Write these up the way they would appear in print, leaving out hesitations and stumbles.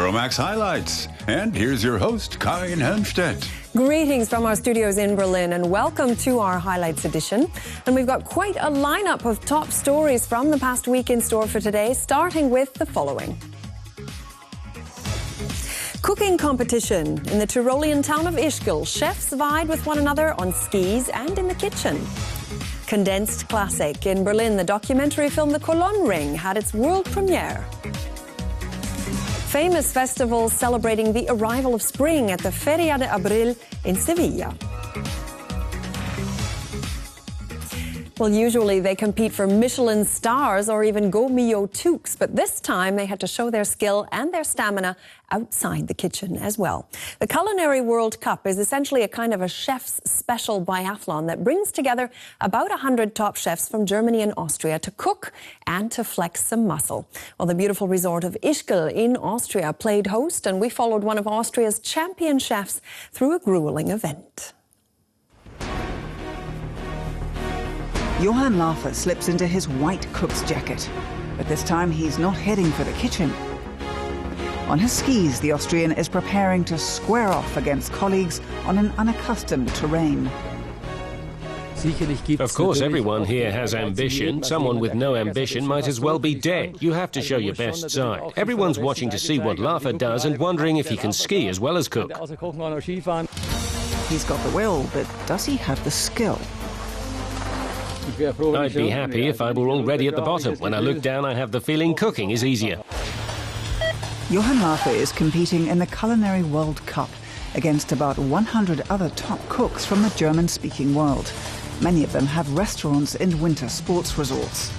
Euromax Highlights. And here's your host, Karin Helmstedt. Greetings from our studios in Berlin and welcome to our Highlights edition. And we've got quite a lineup of top stories from the past week in store for today, starting with the following. Cooking competition. In the Tyrolean town of Ischgl, chefs vied with one another on skis and in the kitchen. Condensed classic. In Berlin, the documentary film The Cologne Ring had its world premiere. Famous festivals celebrating the arrival of spring at the Feria de Abril in Sevilla. Well, usually they compete for Michelin stars or even Go Mio Toques, but this time they had to show their skill and their stamina outside the kitchen as well. The Culinary World Cup is essentially a kind of a chef's special biathlon that brings together about 100 top chefs from Germany and Austria to cook and to flex some muscle. Well, the beautiful resort of Ischgl in Austria played host, and we followed one of Austria's champion chefs through a grueling event. Johann Lafer slips into his white cook's jacket, but this time he's not heading for the kitchen. On his skis, the Austrian is preparing to square off against colleagues on an unaccustomed terrain. Of course, everyone here has ambition. Someone with no ambition might as well be dead. You have to show your best side. Everyone's watching to see what Lafer does and wondering if he can ski as well as cook. He's got the will, but does he have the skill? I'd be happy if I were already at the bottom. When I look down, I have the feeling cooking is easier. Johann Lafer is competing in the Culinary World Cup against about 100 other top cooks from the German-speaking world. Many of them have restaurants in winter sports resorts.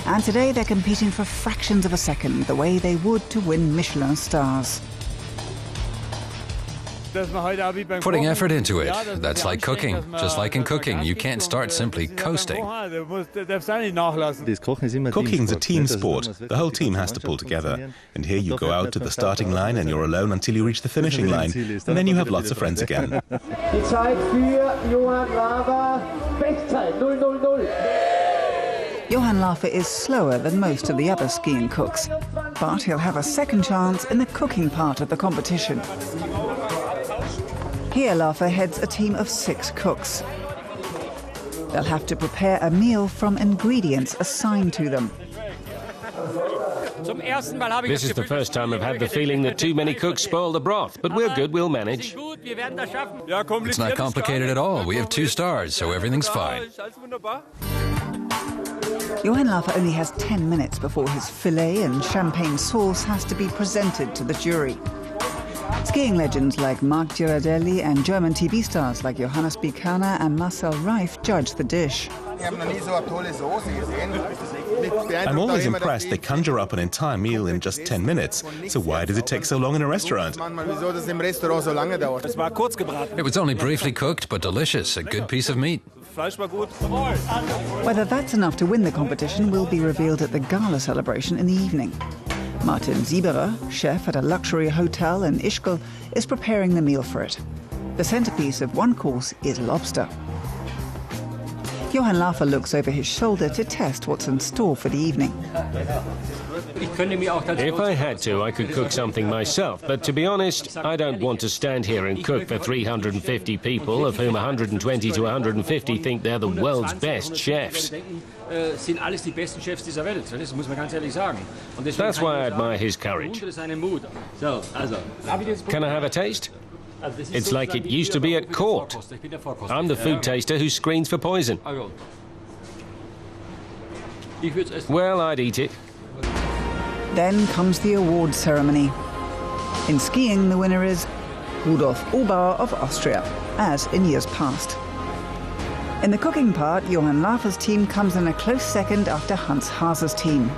And today they're competing for fractions of a second, the way they would to win Michelin stars. Putting effort into it. That's like cooking. Just like in cooking, you can't start simply coasting. Cooking's a team sport. The whole team has to pull together. And here you go out to the starting line and you're alone until you reach the finishing line. And then you have lots of friends again. Johann Lafer is slower than most of the other skiing cooks, but he'll have a second chance in the cooking part of the competition. Here, Lafer heads a team of 6 cooks. They'll have to prepare a meal from ingredients assigned to them. This is the first time I've had the feeling that too many cooks spoil the broth, but we're good, we'll manage. It's not complicated at all. We have 2 stars, so everything's fine. Johann Lafer only has 10 minutes before his filet and champagne sauce has to be presented to the jury. Skiing legends like Marc Girardelli and German TV stars like Johannes B. Kerner and Marcel Reif judge the dish. I'm always impressed they conjure up an entire meal in just 10 minutes. So why does it take so long in a restaurant? It was only briefly cooked, but delicious. A good piece of meat. Whether that's enough to win the competition will be revealed at the gala celebration in the evening. Martin Sieberer, chef at a luxury hotel in Ischgl, is preparing the meal for it. The centerpiece of one course is lobster. Johann Lafer looks over his shoulder to test what's in store for the evening. If I had to, I could cook something myself, but to be honest, I don't want to stand here and cook for 350 people, of whom 120 to 150 think they're the world's best chefs. That's why I admire his courage. Can I have a taste? It's like it used to be at court. I'm the food taster who screens for poison. Well, I'd eat it. Then comes the awards ceremony. In skiing, the winner is Rudolf Obauer of Austria, as in years past. In the cooking part, Johann Lafer's team comes in a close second after Hans Hase's team.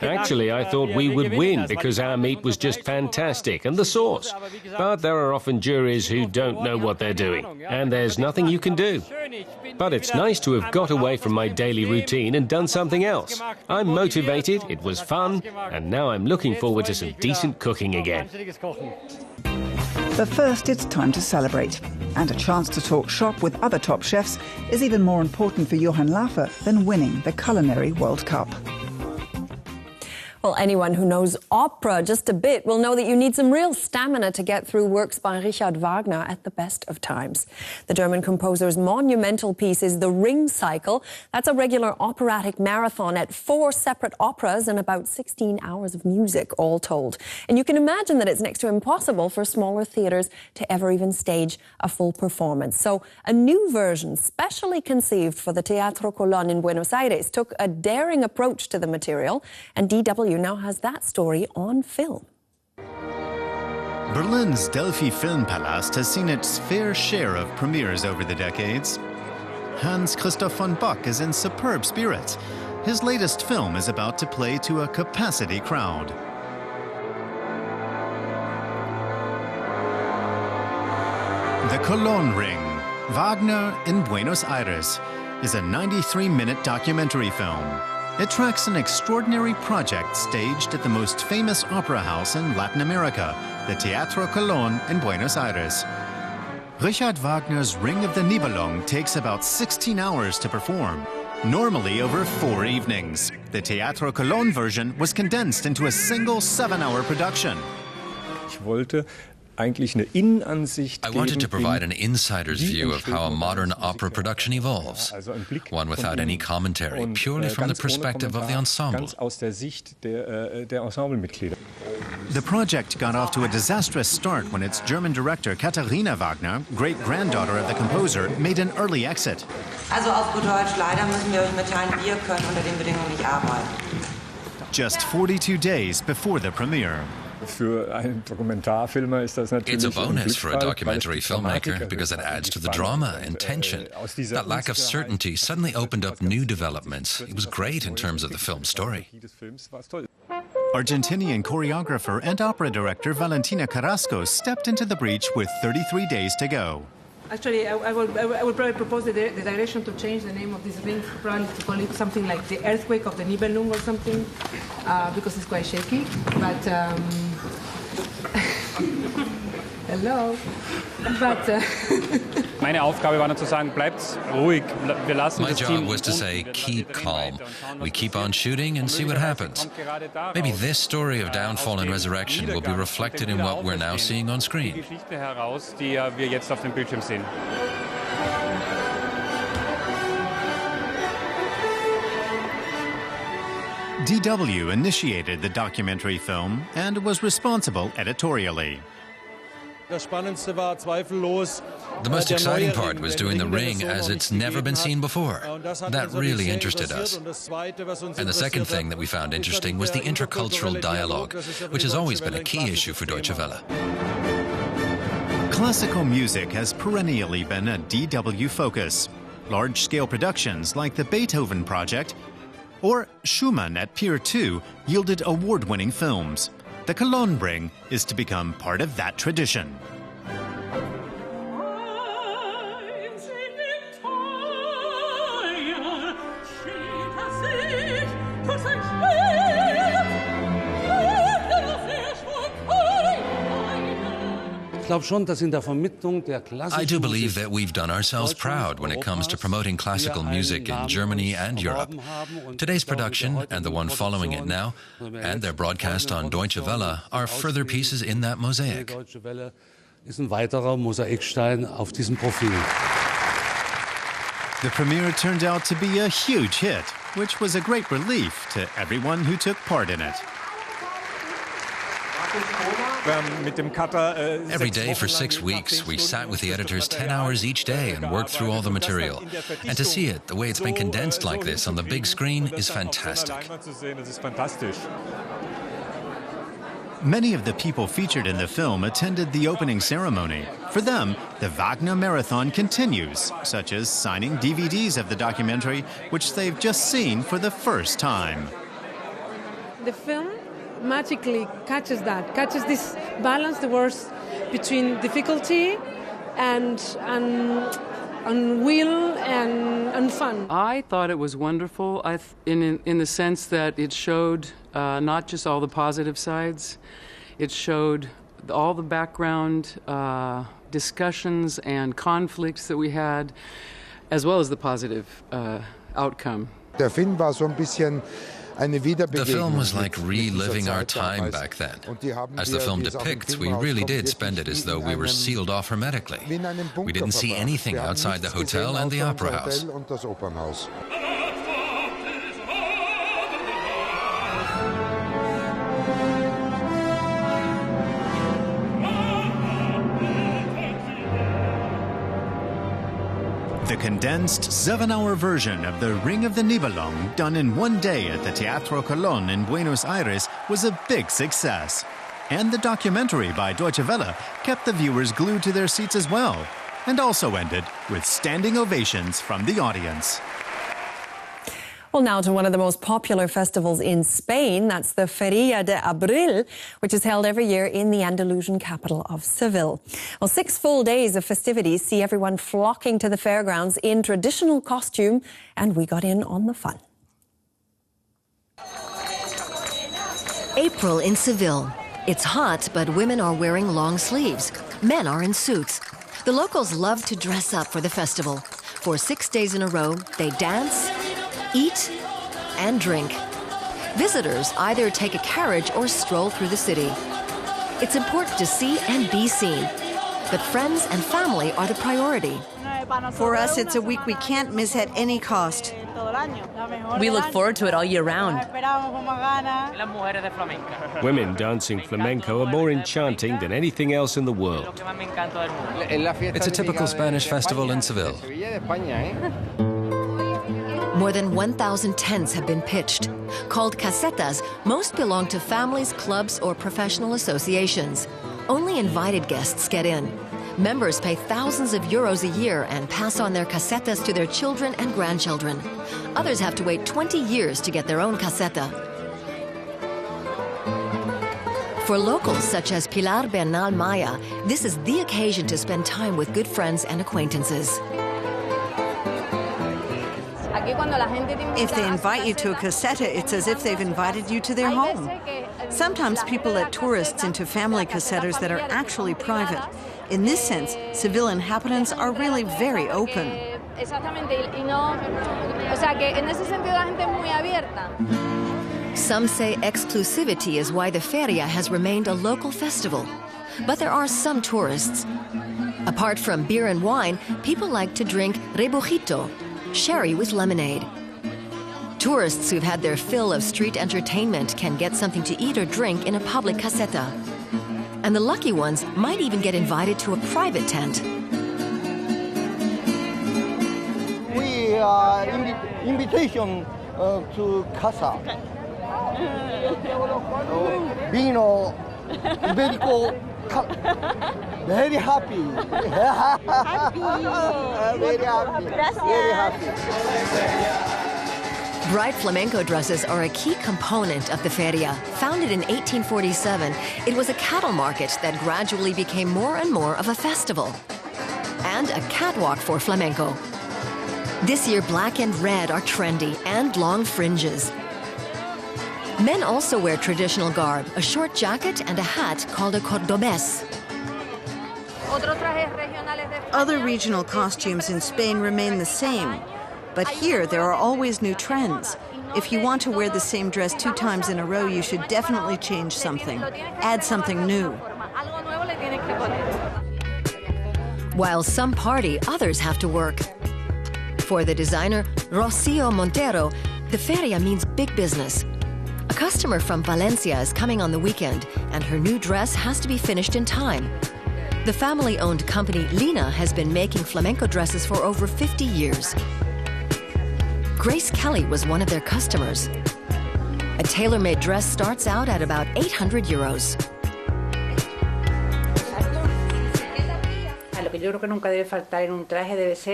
Actually, I thought we would win because our meat was just fantastic, and the sauce. But there are often juries who don't know what they're doing, and there's nothing you can do. But it's nice to have got away from my daily routine and done something else. I'm motivated, it was fun, and now I'm looking forward to some decent cooking again. But first, it's time to celebrate. And a chance to talk shop with other top chefs is even more important for Johann Lafer than winning the Culinary World Cup. Well, anyone who knows opera just a bit will know that you need some real stamina to get through works by Richard Wagner at the best of times. The German composer's monumental piece is The Ring Cycle. That's a regular operatic marathon at 4 separate operas and about 16 hours of music, all told. And you can imagine that it's next to impossible for smaller theatres to ever even stage a full performance. So a new version, specially conceived for the Teatro Colón in Buenos Aires, took a daring approach to the material, and DW now has that story on film. Berlin's Delphi Filmpalast has seen its fair share of premieres over the decades. Hans Christoph von Bock is in superb spirits. His latest film is about to play to a capacity crowd. The Colón Ring, Wagner in Buenos Aires, is a 93-minute documentary film. It tracks an extraordinary project staged at the most famous opera house in Latin America, the Teatro Colón in Buenos Aires. Richard Wagner's Ring of the Nibelung takes about 16 hours to perform, normally over 4 evenings. The Teatro Colón version was condensed into a single 7-hour production. I wanted to provide an insider's view of how a modern opera production evolves, one without any commentary, purely from the perspective of the ensemble. The project got off to a disastrous start when its German director Katharina Wagner, great-granddaughter of the composer, made an early exit. Also auf gut Deutsch, leider müssen wir euch mitteilen, wir können unter den Bedingungen nicht arbeiten. Just 42 days before the premiere. It's a bonus for a documentary filmmaker because it adds to the drama and tension. That lack of certainty suddenly opened up new developments. It was great in terms of the film story. Argentinian choreographer and opera director Valentina Carrasco stepped into the breach with 33 days to go. Actually, I would probably propose the direction to change the name of this ring, probably to call it something like the Earthquake of the Nibelung or something, because it's quite shaky. But hello. But My job was to say, keep calm. We keep on shooting and see what happens. Maybe this story of downfall and resurrection will be reflected in what we're now seeing on screen. DW initiated the documentary film and was responsible editorially. The most exciting part was doing The Ring as it's never been seen before. That really interested us. And the second thing that we found interesting was the intercultural dialogue, which has always been a key issue for Deutsche Welle. Classical music has perennially been a DW focus. Large-scale productions like the Beethoven Project or Schumann at Pier 2 yielded award-winning films. The Colón Ring is to become part of that tradition. I do believe that we've done ourselves proud when it comes to promoting classical music in Germany and Europe. Today's production, and the one following it now, and their broadcast on Deutsche Welle, are further pieces in that mosaic. The premiere turned out to be a huge hit, which was a great relief to everyone who took part in it. Every day for 6 weeks, we sat with the editors 10 hours each day and worked through all the material. And to see it, the way it's been condensed like this on the big screen, is fantastic. Many of the people featured in the film attended the opening ceremony. For them, the Wagner Marathon continues, such as signing DVDs of the documentary, which they've just seen for the first time. the film magically catches this balance, the words between difficulty and will and fun. I thought it was wonderful in the sense that it showed not just all the positive sides, it showed all the background discussions and conflicts that we had, as well as the positive outcome. Der Film war so ein bisschen The film was like reliving our time back then. As the film depicts, we really did spend it as though we were sealed off hermetically. We didn't see anything outside the hotel and the opera house. The condensed 7-hour version of The Ring of the Nibelung, done in one day at the Teatro Colón in Buenos Aires, was a big success. And the documentary by Deutsche Welle kept the viewers glued to their seats as well, and also ended with standing ovations from the audience. Well, now to one of the most popular festivals in Spain. That's the Feria de Abril, which is held every year in the Andalusian capital of Seville. Well, 6 full days of festivities see everyone flocking to the fairgrounds in traditional costume, and we got in on the fun. April in Seville. It's hot, but women are wearing long sleeves. Men are in suits. The locals love to dress up for the festival. For 6 days in a row, they dance, eat, and drink. Visitors either take a carriage or stroll through the city. It's important to see and be seen, but friends and family are the priority. For us, it's a week we can't miss at any cost. We look forward to it all year round. Women dancing flamenco are more enchanting than anything else in the world. It's a typical Spanish festival in Seville. More than 1,000 tents have been pitched. Called casetas, most belong to families, clubs, or professional associations. Only invited guests get in. Members pay thousands of euros a year and pass on their casetas to their children and grandchildren. Others have to wait 20 years to get their own caseta. For locals such as Pilar Bernal Maya, this is the occasion to spend time with good friends and acquaintances. If they invite you to a caseta, it's as if they've invited you to their home. Sometimes people let tourists into family casetas that are actually private. In this sense, Seville inhabitants are really very open. Some say exclusivity is why the Feria has remained a local festival. But there are some tourists. Apart from beer and wine, people like to drink rebujito, sherry with lemonade. Tourists who've had their fill of street entertainment can get something to eat or drink in a public caseta. And the lucky ones might even get invited to a private tent. We invitation to casa. Vino, Iberico, very happy. Very happy. Very happy. Bright flamenco dresses are a key component of the Feria. Founded in 1847, it was a cattle market that gradually became more and more of a festival. And a catwalk for flamenco. This year, black and red are trendy, and long fringes. Men also wear traditional garb, a short jacket and a hat called a cordobés. Other regional costumes in Spain remain the same. But here, there are always new trends. If you want to wear the same dress 2 times in a row, you should definitely change something. Add something new. While some party, others have to work. For the designer, Rocío Montero, the Feria means big business. A customer from Valencia is coming on the weekend, and her new dress has to be finished in time. The family-owned company Lina has been making flamenco dresses for over 50 years. Grace Kelly was one of their customers. A tailor-made dress starts out at about 800 euros.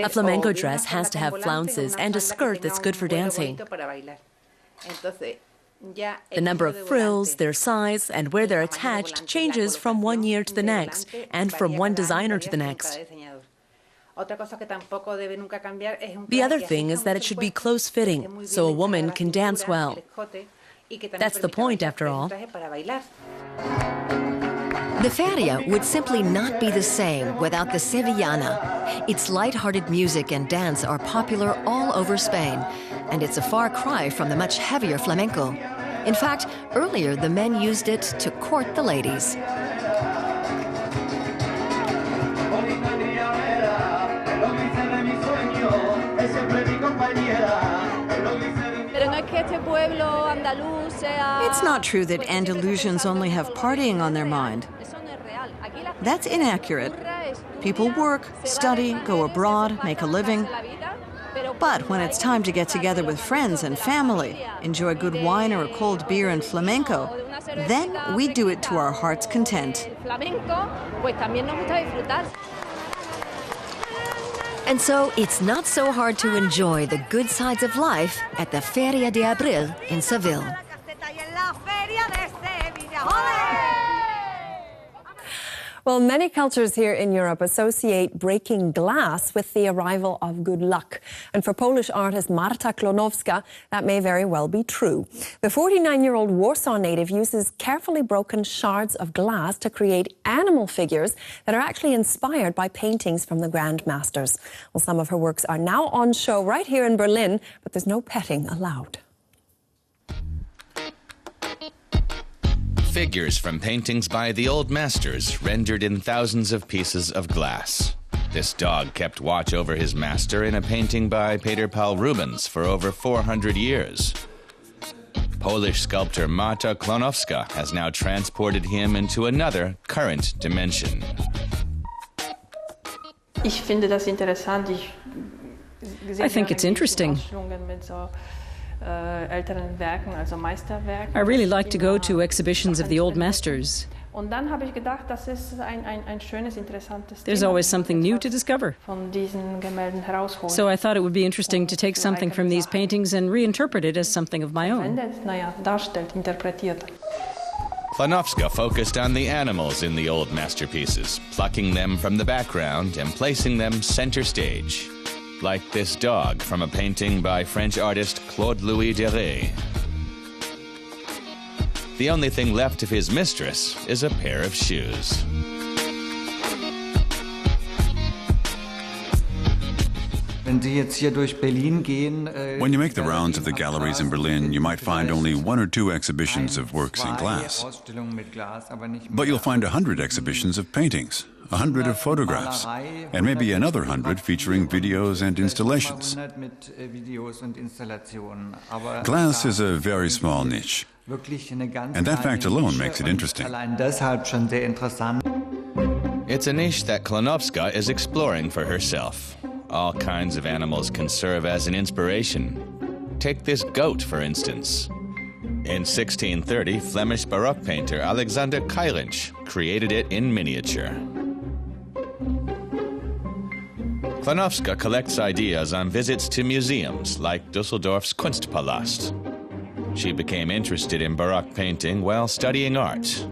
A flamenco dress has to have flounces and a skirt that's good for dancing. The number of frills, their size, and where they're attached changes from one year to the next and from one designer to the next. The other thing is that it should be close-fitting, so a woman can dance well. That's the point, after all. The Feria would simply not be the same without the Sevillana. Its light-hearted music and dance are popular all over Spain. and it's a far cry from the much heavier flamenco. In fact, earlier the men used it to court the ladies. It's not true that Andalusians only have partying on their mind. That's inaccurate. People work, study, go abroad, make a living. But when it's time to get together with friends and family, enjoy good wine or a cold beer and flamenco, then we do it to our heart's content. And so it's not so hard to enjoy the good sides of life at the Feria de Abril in Seville. Well, many cultures here in Europe associate breaking glass with the arrival of good luck. And for Polish artist Marta Klonowska, that may very well be true. The 49-year-old Warsaw native uses carefully broken shards of glass to create animal figures that are actually inspired by paintings from the Grand Masters. Well, some of her works are now on show right here in Berlin, but there's no petting allowed. Figures from paintings by the old masters, rendered in thousands of pieces of glass. This dog kept watch over his master in a painting by Peter Paul Rubens for over 400 years. Polish sculptor Marta Klonowska has now transported him into another current dimension. I think it's interesting. I really like to go to exhibitions of the old masters. There's always something new to discover. So I thought it would be interesting to take something from these paintings and reinterpret it as something of my own. Klonowska focused on the animals in the old masterpieces, plucking them from the background and placing them center stage. Like this dog from a painting by French artist Claude Louis Deray. The only thing left of his mistress is a pair of shoes. When you make the rounds of the galleries in Berlin, you might find only 1 or 2 exhibitions of works in glass. But you'll find 100 exhibitions of paintings, 100 of photographs, and maybe another 100 featuring videos and installations. Glass is a very small niche, and that fact alone makes it interesting. It's a niche that Klonowska is exploring for herself. All kinds of animals can serve as an inspiration. Take this goat, for instance. In 1630, Flemish Baroque painter Alexander Keirinch created it in miniature. Klonowska collects ideas on visits to museums like Düsseldorf's Kunstpalast. She became interested in Baroque painting while studying art.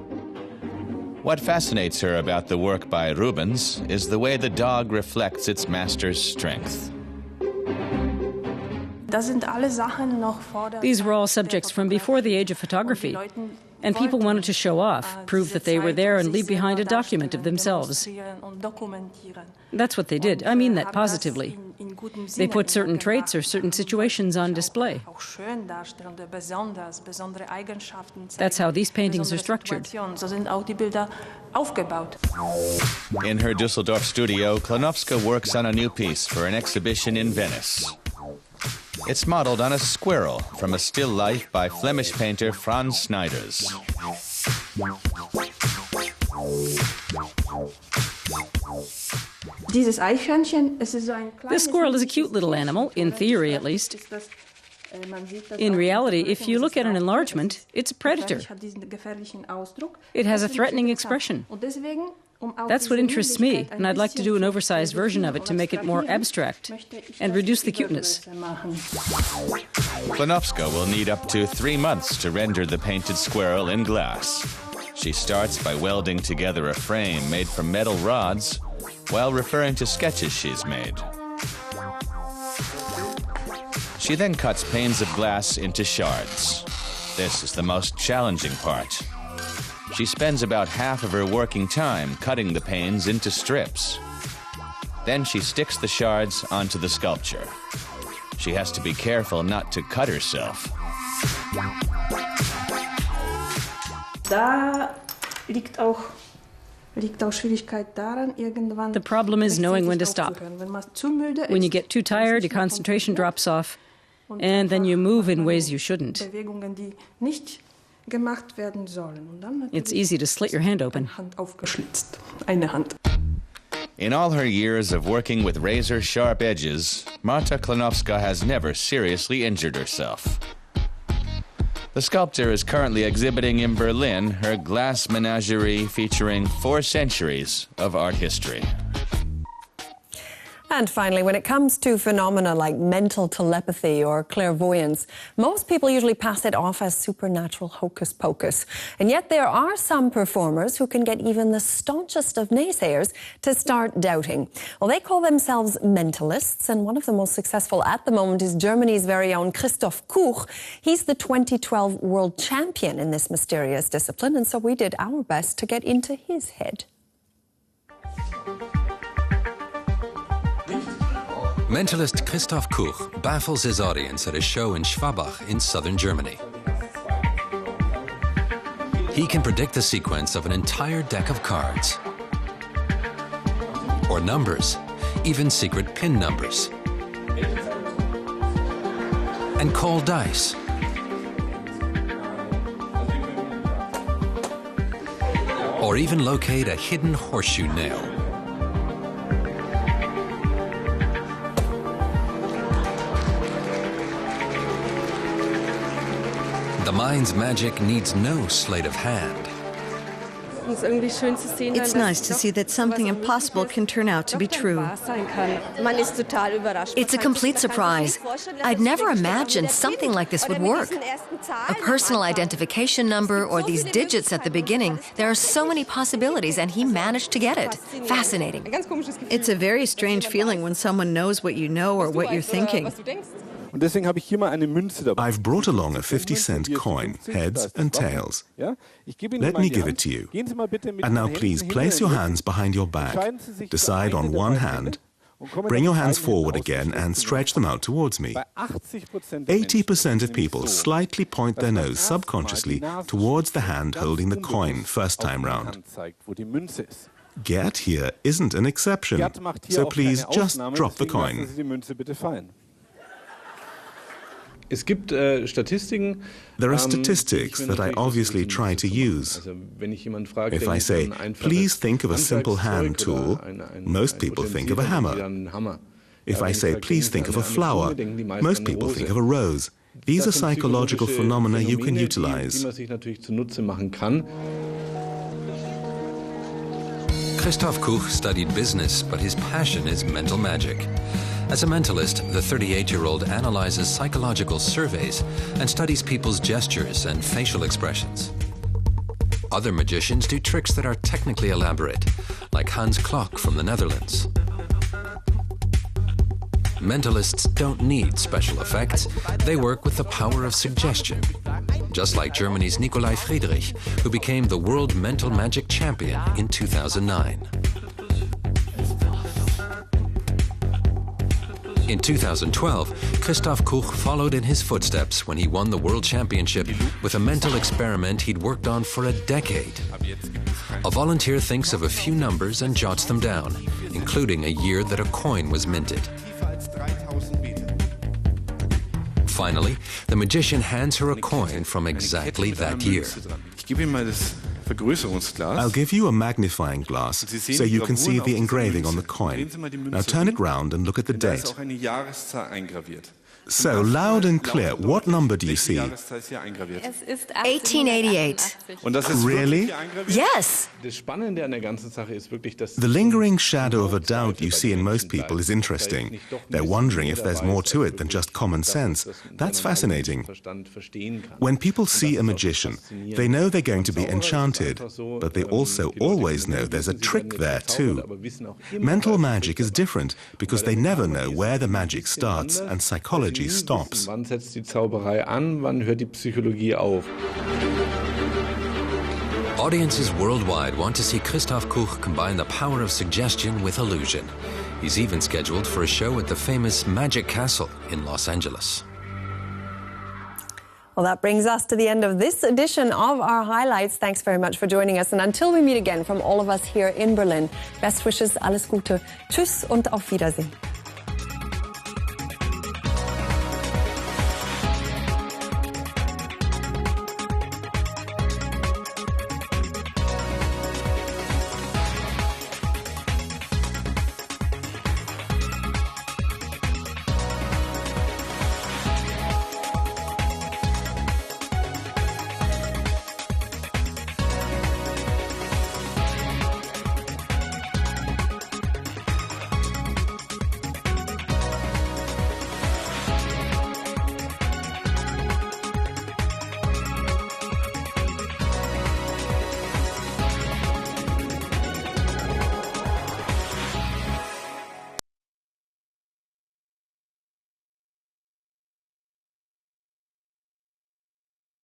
What fascinates her about the work by Rubens is the way the dog reflects its master's strength. These were all subjects from before the age of photography, and people wanted to show off, prove that they were there, and leave behind a document of themselves. That's what they did. I mean that positively. They put certain traits or certain situations on display. That's how these paintings are structured. In her Düsseldorf studio, Klonowska works on a new piece for an exhibition in Venice. It's modeled on a squirrel from a still life by Flemish painter Franz Snijders. This squirrel is a cute little animal, in theory at least. In reality, if you look at an enlargement, it's a predator. It has a threatening expression. That's what interests me, and I'd like to do an oversized version of it to make it more abstract and reduce the cuteness. Klonowska will need up to 3 months to render the painted squirrel in glass. She starts by welding together a frame made from metal rods while referring to sketches she's made. She then cuts panes of glass into shards. This is the most challenging part. She spends about half of her working time cutting the panes into strips. Then she sticks the shards onto the sculpture. She has to be careful not to cut herself. The problem is knowing when to stop. When you get too tired, your concentration drops off, and then you move in ways you shouldn't. It's easy to slit your hand open. In all her years of working with razor-sharp edges, Marta Klanowska has never seriously injured herself. The sculptor is currently exhibiting in Berlin her glass menagerie featuring 4 centuries of art history. And finally, when it comes to phenomena like mental telepathy or clairvoyance, most people usually pass it off as supernatural hocus pocus. And yet there are some performers who can get even the staunchest of naysayers to start doubting. Well, they call themselves mentalists, and one of the most successful at the moment is Germany's very own Christoph Kuch. He's the 2012 world champion in this mysterious discipline, and so we did our best to get into his head. Mentalist Christoph Kuch baffles his audience at a show in Schwabach in southern Germany. He can predict the sequence of an entire deck of cards, or numbers, even secret PIN numbers, and call dice, or even locate a hidden horseshoe nail. The mind's magic needs no sleight of hand. It's nice to see that something impossible can turn out to be true. It's a complete surprise. I'd never imagined something like this would work. A personal identification number or these digits at the beginning. There are so many possibilities, and he managed to get it. Fascinating. It's a very strange feeling when someone knows what you know or what you're thinking. I've brought along a 50-cent coin, heads and tails. Let me give it to you. And now please place your hands behind your back. Decide on one hand. Bring your hands forward again and stretch them out towards me. 80% of people slightly point their nose subconsciously towards the hand holding the coin first time round. Get here isn't an exception, so please just drop the coin. There are statistics that I obviously try to use. If I say, please think of a simple hand tool, most people think of a hammer. If I say, please think of a flower, most people think of a rose. These are psychological phenomena you can utilize. Christoph Kuch studied business, but his passion is mental magic. As a mentalist, the 38-year-old analyzes psychological surveys and studies people's gestures and facial expressions. Other magicians do tricks that are technically elaborate, like Hans Klok from the Netherlands. Mentalists don't need special effects. They work with the power of suggestion, just like Germany's Nikolai Friedrich, who became the world mental magic champion in 2009. In 2012, Christoph Kuch followed in his footsteps when he won the World Championship with a mental experiment he'd worked on for a decade. A volunteer thinks of a few numbers and jots them down, including a year that a coin was minted. Finally, the magician hands her a coin from exactly that year. I'll give you a magnifying glass so you can see the engraving on the coin. Now turn it round and look at the date. So, loud and clear, what number do you see? 1888. Really? Yes. The lingering shadow of a doubt you see in most people is interesting. They're wondering if there's more to it than just common sense. That's fascinating. When people see a magician, they know they're going to be enchanted, but they also always know there's a trick there too. Mental magic is different because they never know where the magic starts and psychology stops. Wann setzt die Zauberei an, wann hört die Psychologie auf? Audiences worldwide want to see Christoph Kuch combine the power of suggestion with illusion. He's even scheduled for a show at the famous Magic Castle in Los Angeles. Well, that brings us to the end of this edition of our highlights. Thanks very much for joining us. And until we meet again, from all of us here in Berlin, best wishes, alles Gute, tschüss und auf Wiedersehen.